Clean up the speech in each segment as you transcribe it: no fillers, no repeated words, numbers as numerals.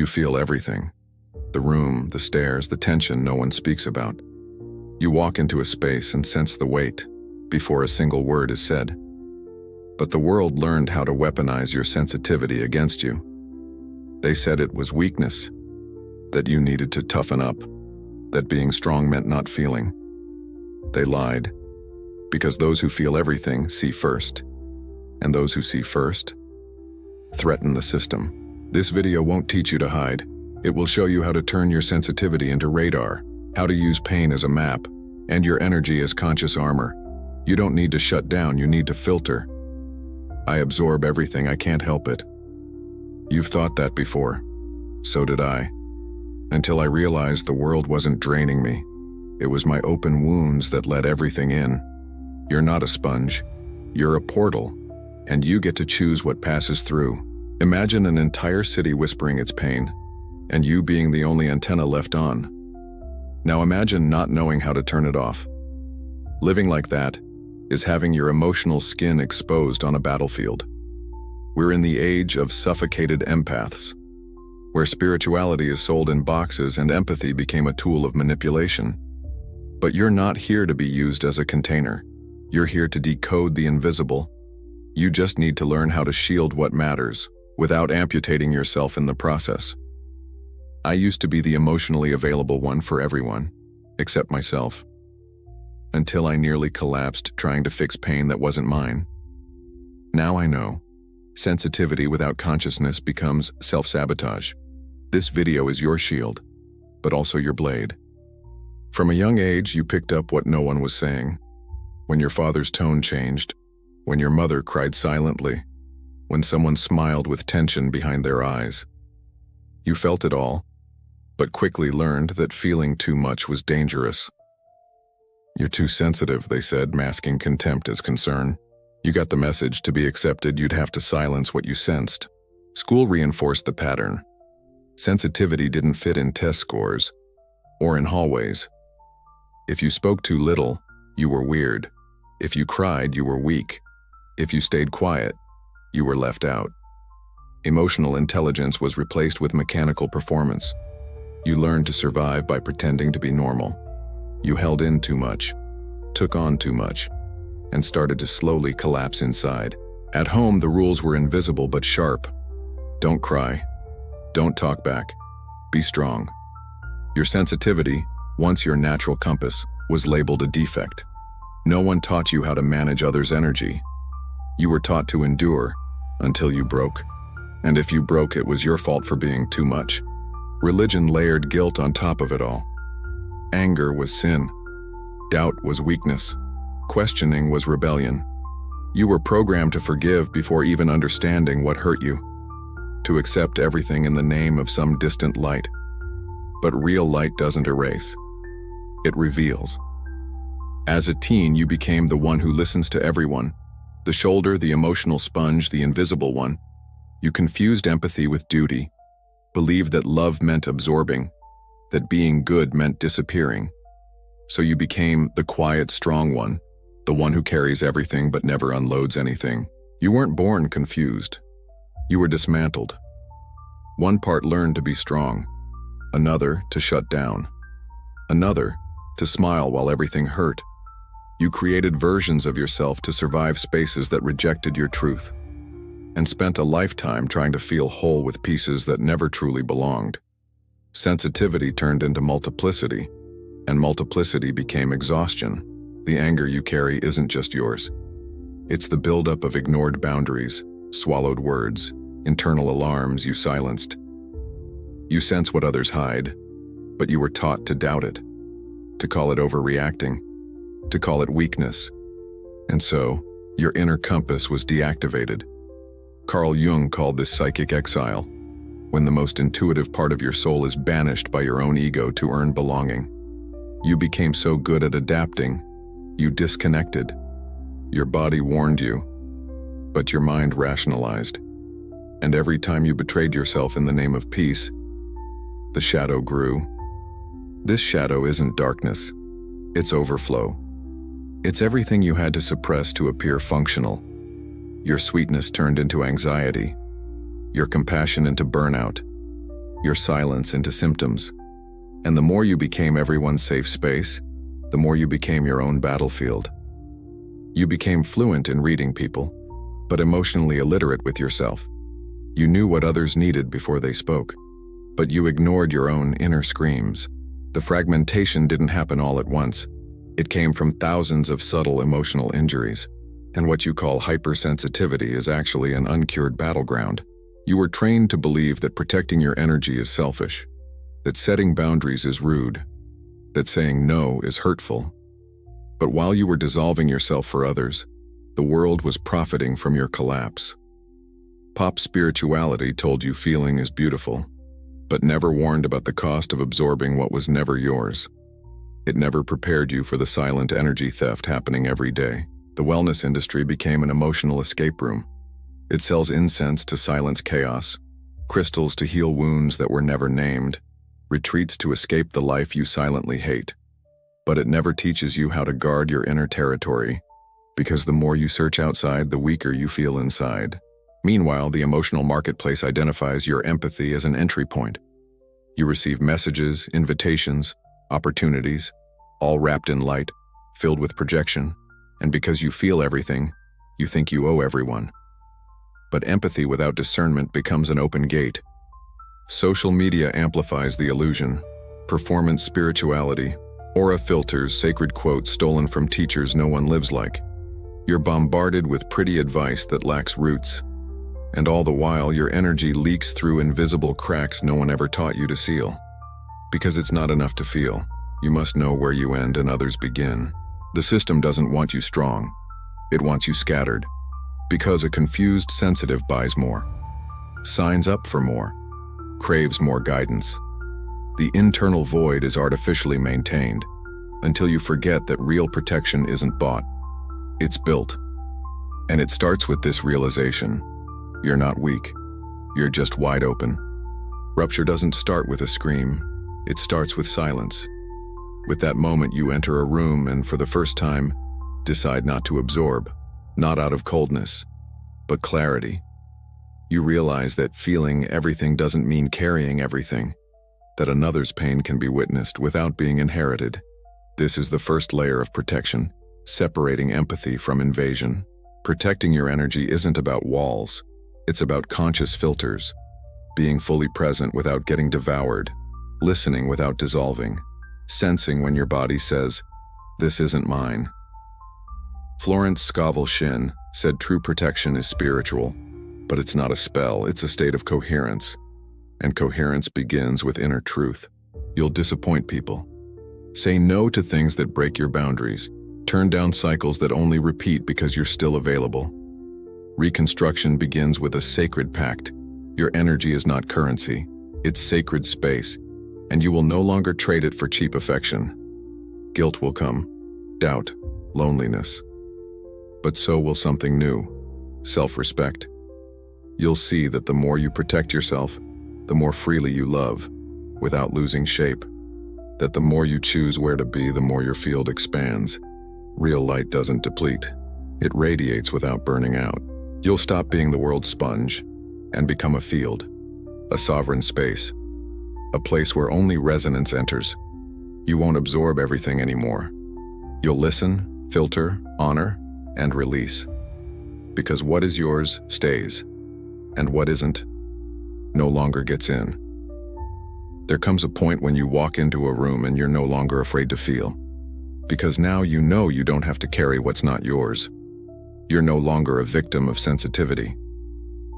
You feel everything. The room, the stairs, the tension no one speaks about. You walk into a space and sense the weight before a single word is said. But the world learned how to weaponize your sensitivity against you. They said it was weakness, that you needed to toughen up, that being strong meant not feeling. They lied, because those who feel everything see first, and those who see first threaten the system. This video won't teach you to hide. It will show you how to turn your sensitivity into radar, how to use pain as a map, and your energy as conscious armor. You don't need to shut down, you need to filter. I absorb everything, I can't help it. You've thought that before. So did I. Until I realized the world wasn't draining me. It was my open wounds that let everything in. You're not a sponge. You're a portal, and you get to choose what passes through. Imagine an entire city whispering its pain, and you being the only antenna left on. Now imagine not knowing how to turn it off. Living like that is having your emotional skin exposed on a battlefield. We're in the age of suffocated empaths, where spirituality is sold in boxes and empathy became a tool of manipulation. But you're not here to be used as a container. You're here to decode the invisible. You just need to learn how to shield what matters without amputating yourself in the process. I used to be the emotionally available one for everyone, except myself, until I nearly collapsed trying to fix pain that wasn't mine. Now I know. Sensitivity without consciousness becomes self-sabotage. This video is your shield, but also your blade. From a young age, you picked up what no one was saying. When your father's tone changed, when your mother cried silently, when someone smiled with tension behind their eyes. You felt it all, but quickly learned that feeling too much was dangerous. You're too sensitive, they said, masking contempt as concern. You got the message. To be accepted, you'd have to silence what you sensed. School reinforced the pattern. Sensitivity didn't fit in test scores or in hallways. If you spoke too little, you were weird. If you cried, you were weak. If you stayed quiet, you were left out. Emotional intelligence was replaced with mechanical performance. You learned to survive by pretending to be normal. You held in too much, took on too much, and started to slowly collapse inside. At home, the rules were invisible but sharp. Don't cry. Don't talk back. Be strong. Your sensitivity, once your natural compass, was labeled a defect. No one taught you how to manage others' energy. You were taught to endure until you broke. And if you broke, it was your fault for being too much. Religion layered guilt on top of it all. Anger was sin. Doubt was weakness. Questioning was rebellion. You were programmed to forgive before even understanding what hurt you, to accept everything in the name of some distant light. But real light doesn't erase. It reveals. As a teen, you became the one who listens to everyone, the shoulder, the emotional sponge, the invisible one. You confused empathy with duty, believed that love meant absorbing, that being good meant disappearing. So you became the quiet, strong one, the one who carries everything but never unloads anything. You weren't born confused. You were dismantled. One part learned to be strong, another to shut down, another to smile while everything hurt. You created versions of yourself to survive spaces that rejected your truth, and spent a lifetime trying to feel whole with pieces that never truly belonged. Sensitivity turned into multiplicity, and multiplicity became exhaustion. The anger you carry isn't just yours. It's the buildup of ignored boundaries, swallowed words, internal alarms you silenced. You sense what others hide, but you were taught to doubt it, to call it overreacting, to call it weakness. And so, your inner compass was deactivated. Carl Jung called this psychic exile, when the most intuitive part of your soul is banished by your own ego to earn belonging. You became so good at adapting, you disconnected. Your body warned you, but your mind rationalized. And every time you betrayed yourself in the name of peace, the shadow grew. This shadow isn't darkness, it's overflow. It's everything you had to suppress to appear functional. Your sweetness turned into anxiety, your compassion into burnout, your silence into symptoms. And the more you became everyone's safe space, the more you became your own battlefield. You became fluent in reading people, but emotionally illiterate with yourself. You knew what others needed before they spoke, but you ignored your own inner screams. The fragmentation didn't happen all at once. It came from thousands of subtle emotional injuries. And what you call hypersensitivity is actually an uncured battleground. You were trained to believe that protecting your energy is selfish, that setting boundaries is rude, that saying no is hurtful. But while you were dissolving yourself for others, the world was profiting from your collapse. Pop spirituality told you feeling is beautiful, but never warned about the cost of absorbing what was never yours. It never prepared you for the silent energy theft happening every day. The wellness industry became an emotional escape room. It sells incense to silence chaos, crystals to heal wounds that were never named, retreats to escape the life you silently hate. But it never teaches you how to guard your inner territory, because the more you search outside, the weaker you feel inside. Meanwhile, the emotional marketplace identifies your empathy as an entry point. You receive messages, invitations, opportunities, all wrapped in light, filled with projection, and because you feel everything, you think you owe everyone. But empathy without discernment becomes an open gate. Social media amplifies the illusion. Performance spirituality, aura filters, sacred quotes stolen from teachers no one lives like. You're bombarded with pretty advice that lacks roots. And all the while, your energy leaks through invisible cracks no one ever taught you to seal. Because it's not enough to feel. You must know where you end and others begin. The system doesn't want you strong. It wants you scattered. Because a confused sensitive buys more, signs up for more, craves more guidance. The internal void is artificially maintained until you forget that real protection isn't bought. It's built. And it starts with this realization. You're not weak. You're just wide open. Rupture doesn't start with a scream. It starts with silence. With that moment, you enter a room and, for the first time, decide not to absorb, not out of coldness, but clarity. You realize that feeling everything doesn't mean carrying everything, that another's pain can be witnessed without being inherited. This is the first layer of protection, separating empathy from invasion. Protecting your energy isn't about walls. It's about conscious filters, being fully present without getting devoured, listening without dissolving, sensing when your body says, "This isn't mine." Florence Scovel Shinn said true protection is spiritual, but it's not a spell, it's a state of coherence. And coherence begins with inner truth. You'll disappoint people. Say no to things that break your boundaries. Turn down cycles that only repeat because you're still available. Reconstruction begins with a sacred pact. Your energy is not currency, it's sacred space, and you will no longer trade it for cheap affection. Guilt will come, doubt, loneliness. But so will something new, self-respect. You'll see that the more you protect yourself, the more freely you love, without losing shape. That the more you choose where to be, the more your field expands. Real light doesn't deplete. It radiates without burning out. You'll stop being the world's sponge and become a field, a sovereign space, a place where only resonance enters. You won't absorb everything anymore. You'll listen, filter, honor, and release. Because what is yours stays, and what isn't no longer gets in. There comes a point when you walk into a room and you're no longer afraid to feel. Because now you know you don't have to carry what's not yours. You're no longer a victim of sensitivity.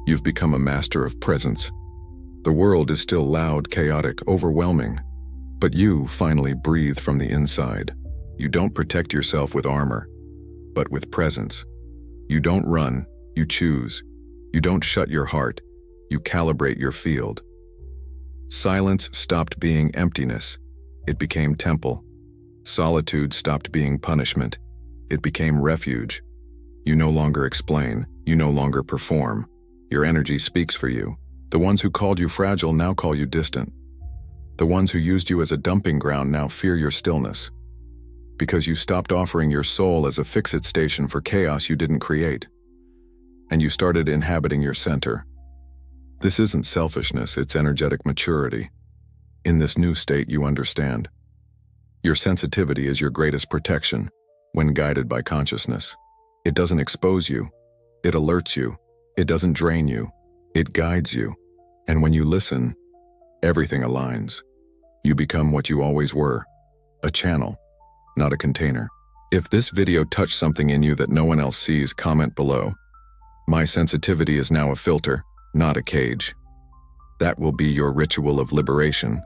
You've become a master of presence. The world is still loud, chaotic, overwhelming, but you finally breathe from the inside. You don't protect yourself with armor, but with presence. You don't run, you choose. You don't shut your heart, you calibrate your field. Silence stopped being emptiness. It became temple. Solitude stopped being punishment. It became refuge. You no longer explain, you no longer perform. Your energy speaks for you. The ones who called you fragile now call you distant. The ones who used you as a dumping ground now fear your stillness. Because you stopped offering your soul as a fix-it station for chaos you didn't create. And you started inhabiting your center. This isn't selfishness, it's energetic maturity. In this new state, you understand. Your sensitivity is your greatest protection when guided by consciousness. It doesn't expose you. It alerts you. It doesn't drain you. It guides you. And when you listen, everything aligns. You become what you always were, a channel, not a container. If this video touched something in you that no one else sees, comment below. My sensitivity is now a filter, not a cage. That will be your ritual of liberation.